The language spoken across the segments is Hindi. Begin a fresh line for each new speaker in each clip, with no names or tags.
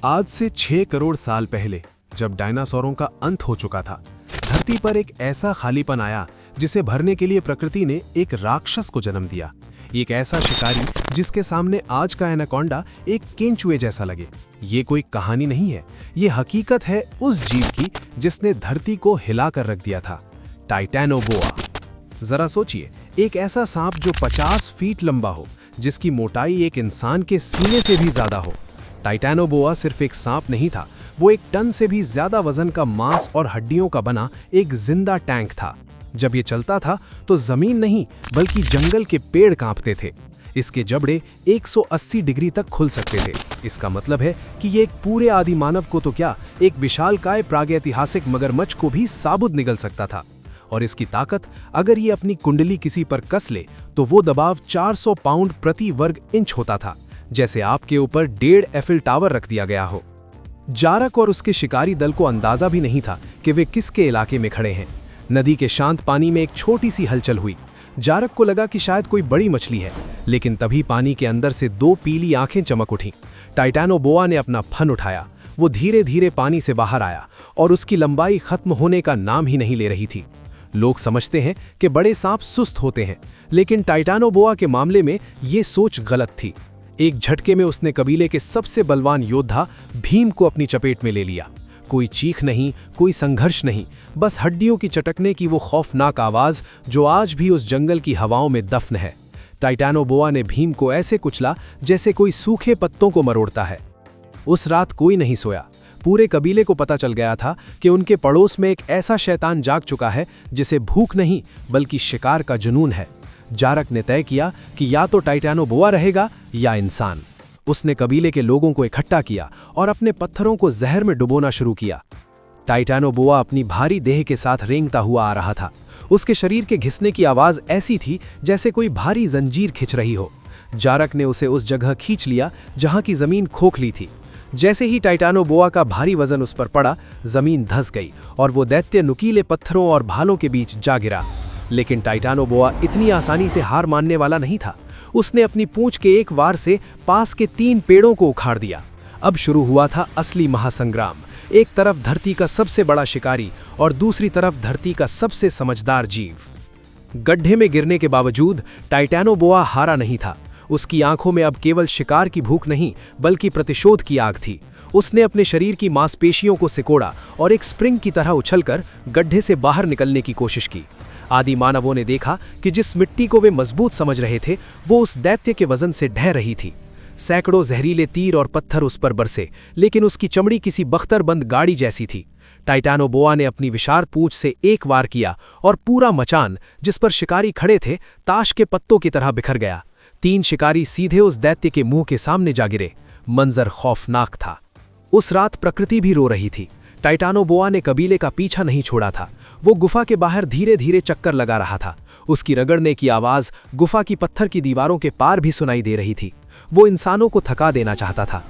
आज से 6 करोड़ साल पहले जब डायनासोरों का अंत हो चुका था, धरती पर एक ऐसा खालीपन आया जिसे भरने के लिए प्रकृति ने एक राक्षस को जन्म दिया। एक ऐसा शिकारी जिसके सामने आज का एनाकोंडा एक केंचुए जैसा लगे। ये कोई कहानी नहीं है, ये हकीकत है उस जीव की जिसने धरती को हिलाकर रख दिया था, टाइटैनोबोआ। जरा सोचिए, एक ऐसा सांप जो 50 फीट लंबा हो, जिसकी मोटाई एक इंसान के सीने से भी ज्यादा हो। टाइटैनोबोआ सिर्फ एक सांप नहीं था, वो एक टन से भी ज्यादा वजन का मांस और हड्डियों का बना एक जिंदा टैंक था। जब ये चलता था तो जमीन नहीं बल्कि जंगल के पेड़ कांपते थे। इसके जबड़े 180 डिग्री तक खुल सकते थे। इसका मतलब है कि ये एक पूरे आदि मानव को तो क्या, एक विशालकाय प्रागैतिहासिक मगरमच्छ को भी साबुत निगल सकता था। और इसकी ताकत, अगर ये अपनी कुंडली किसी पर कस ले तो वो दबाव 400 पाउंड प्रति वर्ग इंच होता था, जैसे आपके ऊपर 1.5 एफिल टावर रख दिया गया हो। जारक और उसके शिकारी दल को अंदाजा भी नहीं था कि वे किसके इलाके में खड़े हैं। नदी के शांत पानी में एक छोटी सी हलचल हुई। जारक को लगा कि शायद कोई बड़ी मछली है, लेकिन तभी पानी के अंदर से 2 पीली आंखें चमक उठीं। टाइटैनोबोआ ने अपना फन उठाया। वो धीरे धीरे पानी से बाहर आया और उसकी लंबाई खत्म होने का नाम ही नहीं ले रही थी। लोग समझते हैं कि बड़े सांप सुस्त होते हैं, लेकिन टाइटैनोबोआ के मामले में ये सोच गलत थी। एक झटके में उसने कबीले के सबसे बलवान योद्धा भीम को अपनी चपेट में ले लिया। कोई चीख नहीं, कोई संघर्ष नहीं, बस हड्डियों की चटकने की वो खौफनाक आवाज जो आज भी उस जंगल की हवाओं में दफन है। टाइटैनोबोआ ने भीम को ऐसे कुचला जैसे कोई सूखे पत्तों को मरोड़ता है। उस रात कोई नहीं सोया। पूरे कबीले को पता चल गया था कि उनके पड़ोस में एक ऐसा शैतान जाग चुका है जिसे भूख नहीं बल्कि शिकार का जुनून है। जारक ने तय किया कि या तो टाइटैनोबोआ रहेगा या इंसान। उसने कबीले के लोगों को इकट्ठा किया और अपने पत्थरों को जहर में डुबोना शुरू किया। टाइटैनोबोआ अपनी भारी देह के साथ रेंगता हुआ आ रहा था। उसके शरीर के घिसने की आवाज ऐसी थी जैसे कोई भारी जंजीर खिंच रही हो। जारक ने उसे उस जगह खींच लिया जहां की जमीन खोखली थी। जैसे ही टाइटैनोबोआ का भारी वजन उस पर पड़ा, जमीन धंस गई और वो दैत्य नुकीले पत्थरों और भालों के बीच जा गिरा। लेकिन टाइटैनोबोआ इतनी आसानी से हार मानने वाला नहीं था। उसने अपनी पूंछ के एक वार से पास के 3 पेड़ों को उखाड़ दिया। अब शुरू हुआ था असली महासंग्राम। एक तरफ धरती का सबसे बड़ा शिकारी और दूसरी तरफ धरती का सबसे समझदार जीव। गड्ढे में गिरने के बावजूद टाइटैनोबोआ हारा नहीं था। उसकी आंखों में अब केवल शिकार की भूख नहीं बल्कि प्रतिशोध की आग थी। उसने अपने शरीर की मांसपेशियों को सिकोड़ा और एक स्प्रिंग की तरह उछलकर गड्ढे से बाहर निकलने की कोशिश की। आदि मानवों ने देखा कि जिस मिट्टी को वे मजबूत समझ रहे थे वो उस दैत्य के वजन से ढह रही थी। सैकड़ों जहरीले तीर और पत्थर उस पर बरसे, लेकिन उसकी चमड़ी किसी बख्तरबंद गाड़ी जैसी थी। टाइटैनोबोआ ने अपनी विशाल पूंछ से एक वार किया और पूरा मचान जिस पर शिकारी खड़े थे ताश के पत्तों की तरह बिखर गया। 3 शिकारी सीधे उस दैत्य के मुंह के सामने जा गिरे। मंजर खौफनाक था। उस रात प्रकृति भी रो रही थी। टाइटैनोबोआ ने कबीले का पीछा नहीं छोड़ा था। वो गुफा के बाहर धीरे धीरे चक्कर लगा रहा था। उसकी रगड़ने की आवाज गुफा की पत्थर की दीवारों के पार भी सुनाई दे रही थी। वो इंसानों को थका देना चाहता था।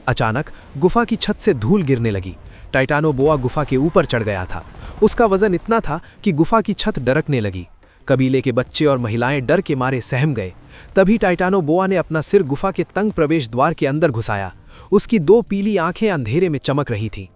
अचानक गुफा की छत से धूल गिरने लगी। टाइटैनोबोआ गुफा के ऊपर चढ़ गया था। उसका वजन इतना था कि गुफा की छत डरकने लगी। कबीले के बच्चे और महिलाएं डर के मारे सहम गए। तभी टाइटैनोबोआ ने अपना सिर गुफा के तंग प्रवेश द्वार के अंदर घुसाया। उसकी 2 पीली आंखें अंधेरे में चमक रही थीं।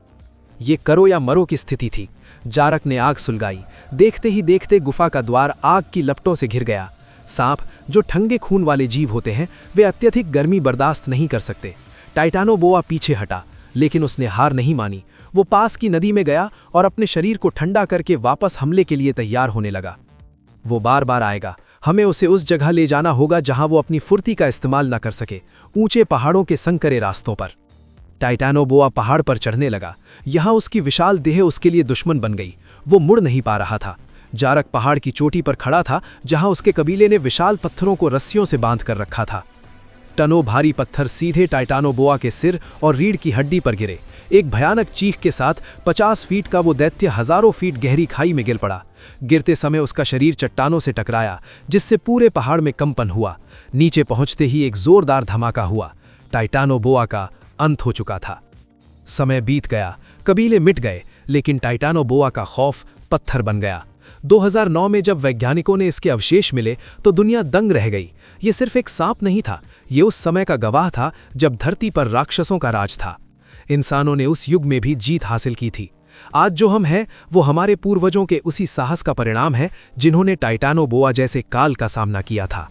ये करो या मरो की स्थिति थी। जारक ने आग सुलगाई। देखते ही देखते गुफा का द्वार आग की लपटों से घिर गया। सांप, जो ठंगे खून वाले जीव होते हैं, वे अत्यधिक गर्मी बर्दाश्त नहीं कर सकते। टाइटैनोबोआ पीछे हटा, लेकिन उसने हार नहीं मानी। वो पास की नदी में गया और अपने शरीर को ठंडा करके वापस हमले के लिए तैयार होने लगा। वो बार बार आएगा। हमें उसे उस जगह ले जाना होगा जहां वो अपनी फुर्ती का इस्तेमाल न कर सके, ऊंचे पहाड़ों के संकरे रास्तों पर। टाइटैनोबोआ पहाड़ पर चढ़ने लगा। यहां उसकी विशाल देह उसके लिए दुश्मन बन गई। वो मुड़ नहीं पा रहा था। जारक पहाड़ की चोटी पर खड़ा था जहां उसके कबीले ने विशाल पत्थरों को रस्सियों से बांध कर रखा था। टनों भारी पत्थर सीधे टाइटैनोबोआ के सिर और रीढ़ की हड्डी पर गिरे। एक भयानक चीख के साथ 50 फीट का वो दैत्य हजारों फीट गहरी खाई में गिर पड़ा। गिरते समय उसका शरीर चट्टानों से टकराया, जिससे पूरे पहाड़ में कंपन हुआ। नीचे पहुंचते ही एक जोरदार धमाका हुआ। टाइटैनोबोआ का अंत हो चुका था। समय बीत गया, कबीले मिट गए, लेकिन टाइटैनोबोआ का खौफ पत्थर बन गया। 2009 में जब वैज्ञानिकों ने इसके अवशेष मिले तो दुनिया दंग रह गई। ये सिर्फ एक सांप नहीं था, ये उस समय का गवाह था जब धरती पर राक्षसों का राज था। इंसानों ने उस युग में भी जीत हासिल की थी। आज जो हम हैं वो हमारे पूर्वजों के उसी साहस का परिणाम है जिन्होंने टाइटानोबोआ जैसे काल का सामना किया था।